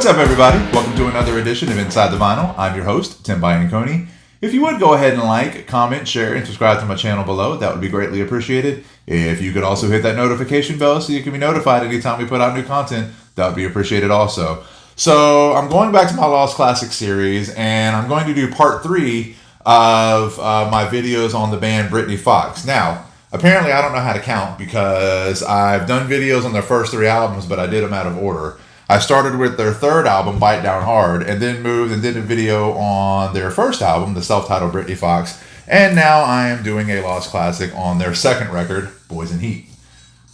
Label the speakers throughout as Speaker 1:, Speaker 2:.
Speaker 1: What's up, everybody? Welcome to another edition of Inside the Vinyl. I'm your host, Tim Bianconi. If you would go ahead and like, comment, share, and subscribe to my channel below, that would be greatly appreciated. If you could also hit that notification bell so you can be notified anytime we put out new content, that would be appreciated also. So I'm going back to my Lost Classic series, and I'm going to do part 3 of my videos on the band Britny Fox. Now, apparently I don't know how to count because I've done videos on their first 3 albums, but I did them out of order. I started with their third album, Bite Down Hard, and then moved and did a video on their first album, the self-titled Britny Fox, and now I am doing a Lost Classic on their second record, Boys in Heat.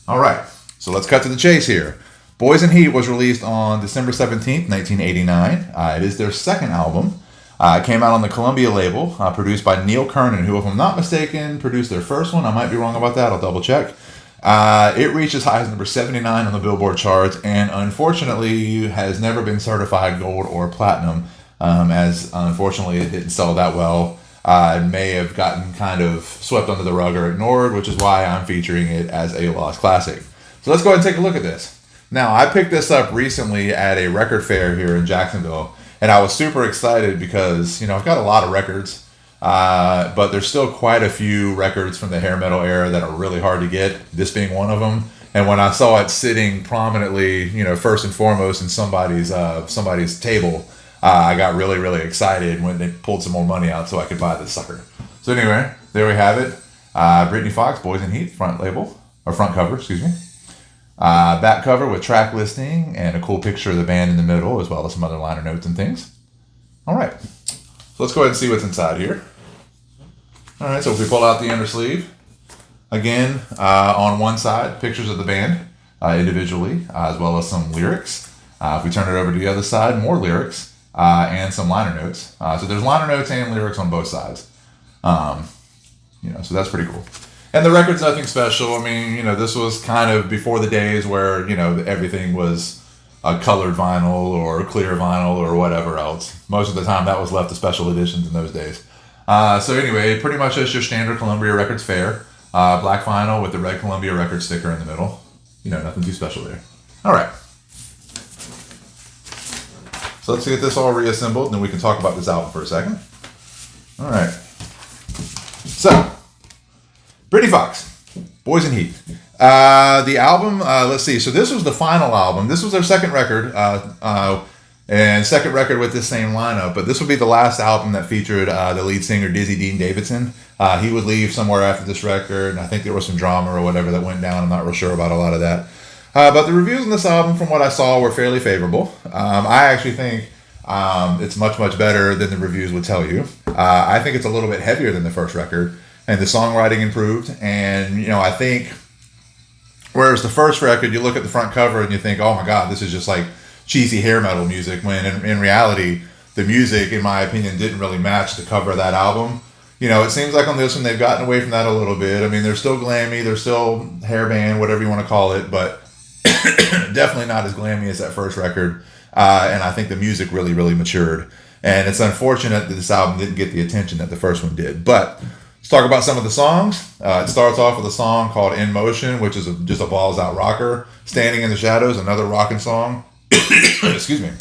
Speaker 1: Alright, so let's cut to the chase here. Boys in Heat was released on December 17th, 1989. It is their second album. It came out on the Columbia label, produced by Neil Kernon, who, if I'm not mistaken, produced their first one. I might be wrong about that, I'll double check. It reached as high as number 79 on the Billboard charts, and unfortunately has never been certified gold or platinum, as unfortunately it didn't sell that well. It may have gotten kind of swept under the rug or ignored, which is why I'm featuring it as a Lost Classic. So let's go ahead and take a look at this. Now, I picked this up recently at a record fair here in Jacksonville, and I was super excited because, I've got a lot of records. But there's still quite a few records from the hair metal era that are really hard to get, this being one of them. And when I saw it sitting prominently, first and foremost in somebody's table, I got really, really excited when they pulled some more money out so I could buy this sucker. So anyway, there we have it. Britny Fox, Boys in Heat, front cover, excuse me. Back cover with track listing and a cool picture of the band in the middle, as well as some other liner notes and things. All right. So let's go ahead and see what's inside here. All right, so if we pull out the inner sleeve, again, on one side, pictures of the band individually, as well as some lyrics. If we turn it over to the other side, more lyrics and some liner notes. So there's liner notes and lyrics on both sides. So that's pretty cool. And the record's nothing special. I mean, this was kind of before the days where, everything was a colored vinyl or clear vinyl or whatever else. Most of the time that was left to special editions in those days. So anyway, pretty much just your standard Columbia Records fare. Black vinyl with the red Columbia Records sticker in the middle. Nothing too special there. All right. So let's get this all reassembled and then we can talk about this album for a second. All right. So, Britny Fox, Boys in Heat. The album, let's see. So this was the final album. This was their second record, and second record with this same lineup. But this would be the last album that featured the lead singer, Dizzy Dean Davidson. He would leave somewhere after this record, and I think there was some drama or whatever that went down. I'm not real sure about a lot of that. But the reviews on this album, from what I saw, were fairly favorable. I actually think it's much, much better than the reviews would tell you. I think it's a little bit heavier than the first record, and the songwriting improved. And, I think, whereas the first record, you look at the front cover and you think, oh my God, this is just like cheesy hair metal music, when in reality, the music, in my opinion, didn't really match the cover of that album. It seems like on this one, they've gotten away from that a little bit. I mean, they're still glammy, they're still hair band, whatever you want to call it, but definitely not as glammy as that first record. And I think the music really, really matured. And it's unfortunate that this album didn't get the attention that the first one did. But let's talk about some of the songs. It starts off with a song called In Motion, which is just a balls-out rocker. Standing in the Shadows, another rocking song. Excuse me.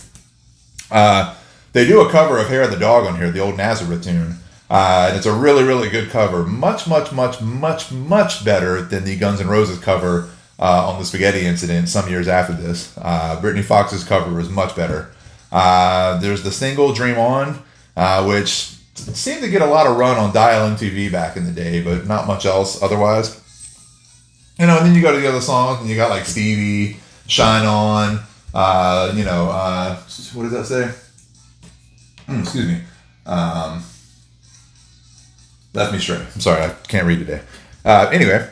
Speaker 1: They do a cover of Hair of the Dog on here, the old Nazareth tune. And it's a really, really good cover. Much, much, much, much, much better than the Guns N' Roses cover on the Spaghetti Incident some years after this. Britny Fox's cover is much better. There's the single Dream On, which seemed to get a lot of run on Dial MTV back in the day, but not much else otherwise. And then you go to the other songs, and you got like Stevie, Shine On, what does that say? Excuse me. Left me straight. I'm sorry, I can't read today. Anyway,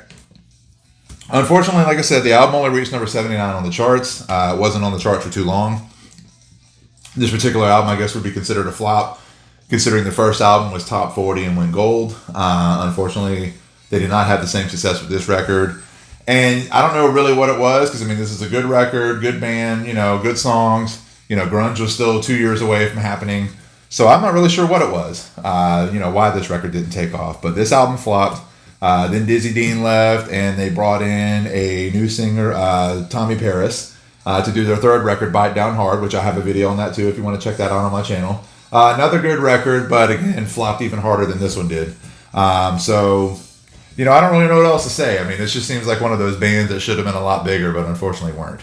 Speaker 1: unfortunately, like I said, the album only reached number 79 on the charts. It wasn't on the charts for too long. This particular album, I guess, would be considered a flop, considering the first album was top 40 and went gold. Unfortunately, they did not have the same success with this record. And I don't know really what it was, because, this is a good record, good band, good songs. Grunge was still 2 years away from happening. So I'm not really sure what it was, why this record didn't take off. But this album flopped. Then Dizzy Dean left, and they brought in a new singer, Tommy Paris. to do their third record, Bite Down Hard, which I have a video on that too if you want to check that out on my channel. Another good record, but again, flopped even harder than this one did. So, you know, I don't really know what else to say. I mean, this just seems like one of those bands that should have been a lot bigger, but unfortunately weren't.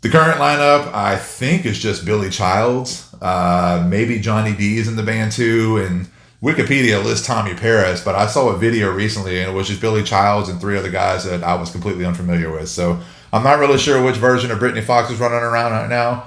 Speaker 1: The current lineup, I think, is just Billy Childs. Maybe Johnny D's in the band too, and Wikipedia lists Tommy Paris, but I saw a video recently and it was just Billy Childs and 3 other guys that I was completely unfamiliar with. So I'm not really sure which version of Britny Fox is running around right now.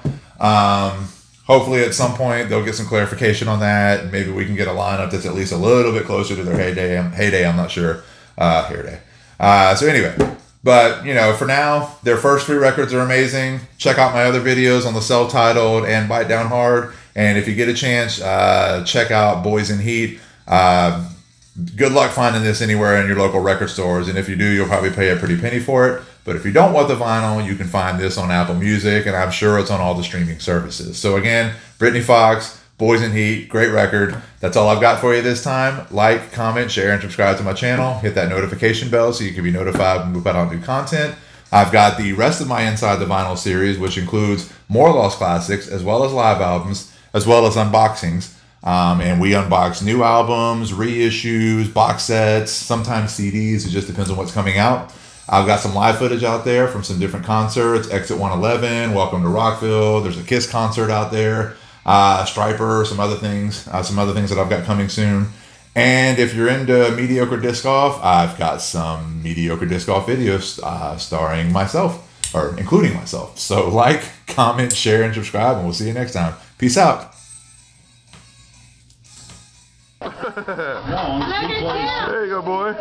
Speaker 1: Hopefully at some point they'll get some clarification on that, and maybe we can get a lineup that's at least a little bit closer to their heyday. I'm not sure. So anyway, but you know, for now, their first 3 records are amazing. Check out my other videos on the self-titled and Bite Down Hard. And if you get a chance, check out Boys in Heat. Good luck finding this anywhere in your local record stores. And if you do, you'll probably pay a pretty penny for it. But if you don't want the vinyl, you can find this on Apple Music, and I'm sure it's on all the streaming services. So again, Britny Fox, Boys in Heat, great record. That's all I've got for you this time. Like, comment, share, and subscribe to my channel. Hit that notification bell so you can be notified when we put out new content. I've got the rest of my Inside the Vinyl series, which includes more Lost Classics, as well as live albums, as well as unboxings. And we unbox new albums, reissues, box sets, sometimes CDs. It just depends on what's coming out. I've got some live footage out there from some different concerts. Exit 111, Welcome to Rockville. There's a Kiss concert out there. Striper, some other things that I've got coming soon. And if you're into mediocre disc golf, I've got some mediocre disc golf videos starring myself, or including myself. So like, comment, share, and subscribe, and we'll see you next time. Peace out. There you go, boy.